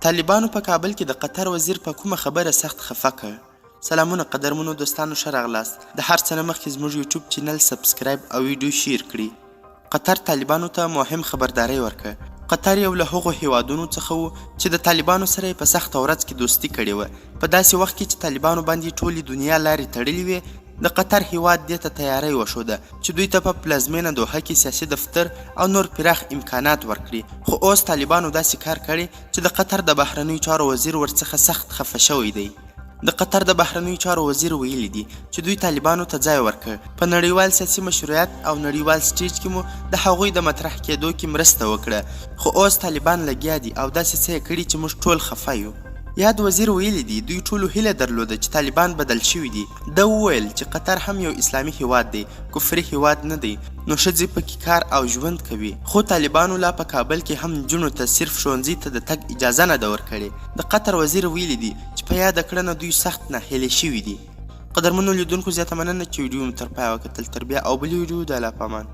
طالبانو په کابل کې د قطر وزیر په کومه خبره سخت خفه کړ. سلامونه قدرمنو دوستانو، ښه راغلاست. د هر څه نه مخکې زموږ یوټیوب چینل سبسکرایب او ویډیو شیر کړي. قطر طالبانو ته مهم خبرداری ورکړ. قطر یو له هغو هیوادونو څخه و چې د طالبانو سره یې په سخته ورځ کې دوستي کړې وه. په داسې وخت کې چې طالبانو باندې ټولې دنیا لارې تړلې وې، د قطر هیواد دې ته تیاری وښوده چې دوی ته په پلازمینه دوحه کې سیاسي دفتر او نور پراخ امکانات ورکړي. خو اوس طالبانو داسې کار کړی چې د قطر د بهرنیو چارو وزیر ورڅخه سخت خفه شوی دی. د قطر د بهرنیو چارو وزیر ویلي دي چې دوی طالبانو ته ځای ورکړ. په نړیوال سیاسي مشروعیت او نړیوال سټیج کې مو د هغوی د مطرح کېدو کې مرسته وکړه، خو اوس طالبان لګیا دي او داسې څه یې کړي چې موږ ټول خفه یو. یاد وزیر ویلي دي دوی ټولو هیله درلوده چې طالبان بدل شوي دي. ده وویل چې قطر هم یو اسلامي هیواد دی، کفري هیواد نه دی، نو ښځې پکې کار او ژوند کوي. خو طالبانو لا په کابل کې هم نجونو ته صرف ښوونځي ته د تګ اجازه نه ده ورکړې. د قطر وزیر ویلي دي چې په یاده کړنه دوی سخت ناهیلي شوي دي. قدرمنو لیدونکو، زیاته مننه چې ویډیو مو تر پایه وکتل. تر بیا او بلې ویډیو د الله په امان.